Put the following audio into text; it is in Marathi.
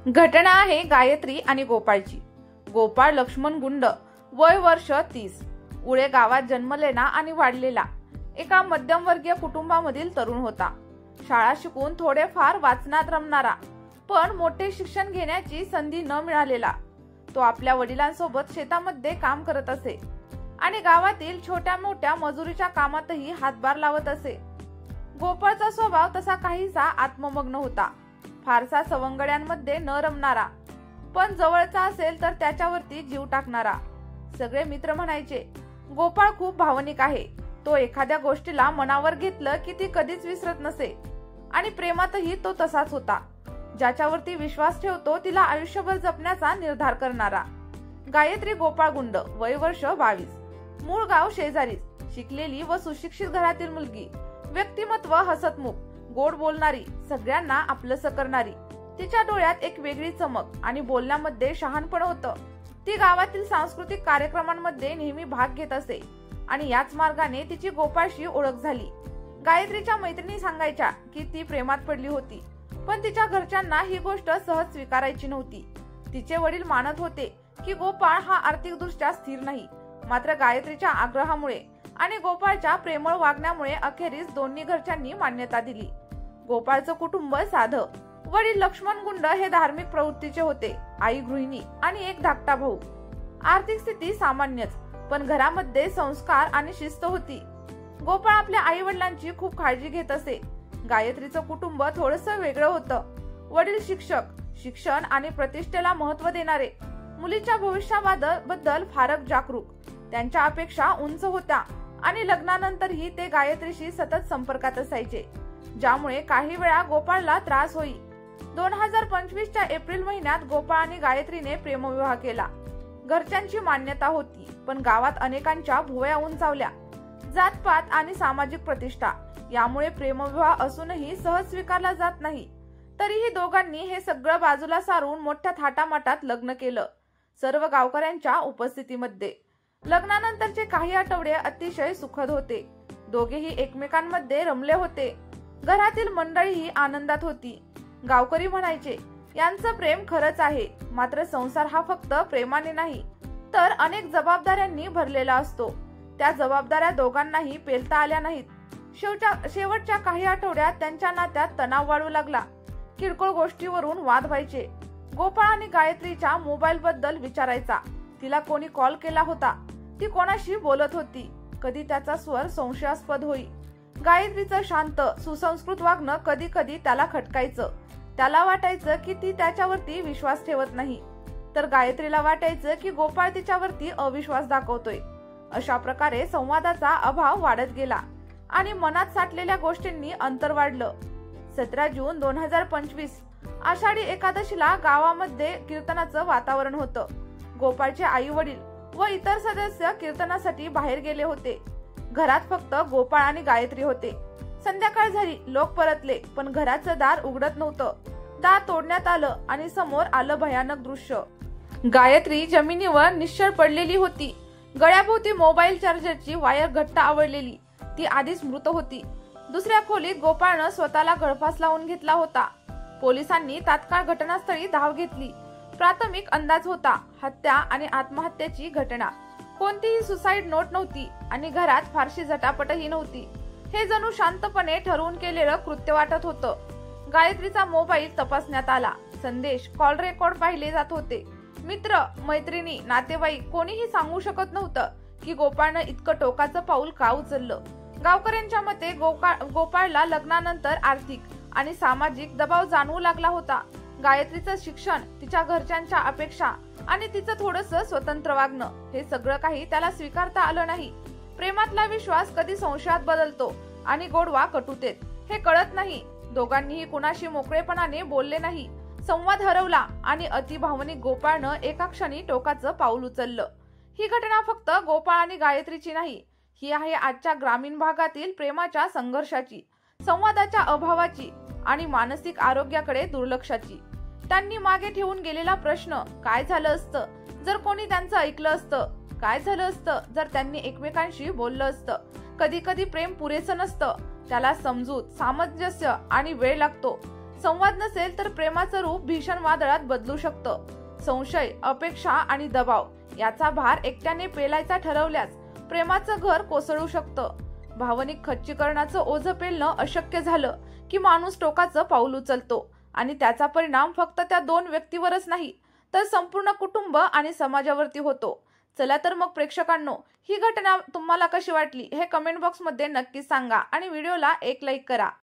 घटना आहे गायत्री आणि गोपाळची। गोपाळ लक्ष्मण गुंड, वय वर्ष 30, उळे गावात जन्मलेला आणि वाढलेला एका मध्यमवर्गीय कुटुंबामधील तरुण होता। शाळा शिकून थोडेफार वाचनात रमणारा, पण मोठे शिक्षण घेण्याची संधी न मिळालेला तो आपल्या वडिलांसोबत शेतामध्ये काम करत असे आणि गावातील छोट्या मोठ्या मजुरीच्या कामातही हातभार लावत असे। गोपाळचा स्वभाव तसा काहीसा आत्ममग्न होता, फारसा सवंगड्यांमध्ये न रमणारा, पण जवळचा असेल तर त्याच्यावरती जीव टाकणारा। सगळे मित्र म्हणायचे, गोपाळ खूप भावनिक आहे, तो एखाद्या गोष्टीला मनावर घेतलं की ती कधीच विसरत नसे आणि प्रेमातही तो तसाच होता। ज्याच्यावरती विश्वास ठेवतो तिला आयुष्यभर जपण्याचा निर्धार करणारा। गायत्री गोपाळ गुंड, वय वर्ष 22, मूळ गाव शेजारीच, शिकलेली व सुशिक्षित घरातील मुलगी, व्यक्तिमत्व हसतमुख, गोड बोलणारी, सगळ्यांना आपलंसं करणारी। तिच्या डोळ्यात एक वेगळी चमक आणि बोलण्यामध्ये शहाणपण होतं। ती गावातील सांस्कृतिक कार्यक्रमांमध्ये नेहमी भाग घेत असे आणि याच मार्गाने तिची गोपाळशी ओळख झाली। गायत्रीच्या मैत्रिणी सांगायच्या की ती प्रेमात पडली होती, पण तिच्या घरच्यांना ही गोष्ट सहज स्वीकारायची नव्हती। तिचे वडील मानत होते की गोपाळ हा आर्थिकदृष्ट्या स्थिर नाही, मात्र गायत्रीच्या आग्रहामुळे आणि गोपाळच्या प्रेमळ वागण्यामुळे अखेरीस दोन्ही घरच्यांनी मान्यता दिली। गोपाळचं कुटुंब साधं, वडील लक्ष्मण गुंड हे धार्मिक प्रवृत्तीचे होते, आई गृहिणी आणि एक धाकटा भाऊ। आर्थिक स्थिती सामान्यच, पण घरामध्ये संस्कार आणि शिस्त होती। गोपाळ आपल्या आई वडिलांची खूप काळजी घेत असे। गायत्रीचं कुटुंब थोडंसं वेगळं होतं। वडील शिक्षक, शिक्षण आणि प्रतिष्ठेला महत्त्व देणारे, मुलीच्या भविष्याबद्दल फारच जागरूक, त्यांच्या अपेक्षा उंच होत्या आणि लग्नानंतरही ते गायत्रीशी सतत संपर्कात असायचे, ज्यामुळे काही वेळा गोपाळला त्रास होई। 2025च्या एप्रिल महिन्यात गोपाळ आणि गायत्रीने प्रेमविवाह केला। घरच्यांची मान्यता होती, पण गावात अनेकांच्या भुवया उंचावल्या। जातपात आणि सामाजिक प्रतिष्ठा यामुळे प्रेमविवाह असूनही सहज स्वीकारला जात नाही। तरीही दोघांनी हे सगळं बाजूला सारून मोठ्या थाटामाटात लग्न केलं, सर्व गावकऱ्यांच्या उपस्थितीमध्ये। लग्नानंतरचे काही आठवडे अतिशय सुखद होते। दोघेही एकमेकांमध्ये रमले होते। घरातील मंडळीही आनंदात होती। गावकरी म्हणायचे, यांचं प्रेम खरंच आहे, मात्र संसार हा फक्त प्रेमाने नाही तर अनेक जबाबदाऱ्यांनी भरलेला असतो। त्या जबाबदाऱ्या दोघांनाही पेलता आल्या नाहीत। शेवटच्या काही आठवड्यात त्यांच्या नात्यात तणाव वाढू लागला। किरकोळ गोष्टीवरून वाद व्हायचे। गोपाळ आणि गायत्रीच्या मोबाईल बद्दल विचारायचा, तिला कोणी कॉल केला होता, ती कोणाशी बोलत होती, कधी त्याचा स्वर संशयास्पद होई। गायत्रीचं शांत सुसंस्कृत वागणं कधी कधी त्याला खटकायचं। त्याला वाटायचं की ती त्याच्यावरती विश्वास ठेवत नाही, तर गायत्रीला वाटायचं की गोपाळ तिच्यावरती अविश्वास दाखवतोय। अशा प्रकारे संवादाचा अभाव वाढत गेला आणि मनात साठलेल्या गोष्टींनी अंतर वाढलं। 17 जून 2025 आषाढी एकादशीला गावामध्ये कीर्तनाचं वातावरण होतं। गोपाळचे आई वडील व इतर सदस्य कीर्तनासाठी बाहेर गेले होते। घरात फक्त गोपाळ आणि गायत्री होते। संध्याकाळ झाली, लोक परतले, पण घराचं दार उघडत नव्हतं। दार तोडण्यात आलं आणि समोर आलं भयानक दृश्य। गायत्री जमिनीवर निश्चळ पडलेली होती। गळ्याभोवती मोबाईल चार्जरची वायर घट्ट आवळलेली, ती आधीच मृत होती। दुसऱ्या खोलीत गोपाळनं स्वतःला गळफास लावून घेतला होता। पोलिसांनी तात्काळ घटनास्थळी धाव घेतली। प्राथमिक अंदाज होता हत्या आणि आत्महत्येची घटना। कोणतीही सुसाईड नोट नव्हती आणि घरात फारशी झटापटही नव्हती। हे जणू शांतपणे ठरवून केलेलं कृत्य वाटत होतं। गायत्रीचा मोबाईल तपासण्यात आला। संदेश, कॉल रेकॉर्ड पाहिले जात होते। मित्र, मैत्रिणी, नातेवाईक कोणीही सांगू शकत नव्हतं की गोपाळनं इतकं टोकाचं पाऊल का उचललं। गावकऱ्यांच्या मते गोपाळला लग्नानंतर आर्थिक आणि सामाजिक दबाव जाणवू लागला होता। गायत्रीचं शिक्षण, तिच्या घरच्यांच्या अपेक्षा आणि तिचं थोडंसं स्वतंत्र वागणं, हे सगळं काही त्याला स्वीकारता आलं नाही। प्रेमातला विश्वास कधी संशयात बदलतो आणि गोडवा कटुतेत, हे कळत नाही। दोघांनीही कुणाशी मोकळेपणाने बोलले नाही। संवाद हरवला आणि अतिभावनिक गोपाळनं एका क्षणी टोकाचं पाऊल उचललं। ही घटना फक्त गोपाळ आणि गायत्रीची नाही, ही आहे आजच्या ग्रामीण भागातील प्रेमाच्या संघर्षाची, संवादाच्या अभावाची आणि मानसिक आरोग्याकडे दुर्लक्षाची। त्यांनी मागे ठेवून गेलेला प्रश्न, काय झालं असतं जर कोणी त्यांचं ऐकलं असतं, काय झालं असतं जर त्यांनी एकमेकांशी बोललं असतं। कधी कधी प्रेम पुरेसं नसतं, त्याला समजूत, सामंजस्य आणि वेळ लागतो। संवाद नसेल तर प्रेमाचं रूप भीषण वादळात बदलू शकतं. संशय, अपेक्षा आणि दबाव याचा भार एकट्याने पेलायचा ठरवल्यास प्रेमाचं घर कोसळू शकतं. भावनिक खच्चीकरणाचं ओझं पेलणं अशक्य झालं की माणूस टोकाचं पाऊल उचलतो आणि त्याचा परिणाम फक्त त्या 2 व्यक्तीवरच नाही तर संपूर्ण कुटुंब आणि समाजावरती होतो. चला तर मग प्रेक्षकांनो, ही घटना तुम्हाला कशी वाटली हे कमेंट बॉक्समध्ये नक्की सांगा आणि व्हिडिओला एक लाईक करा.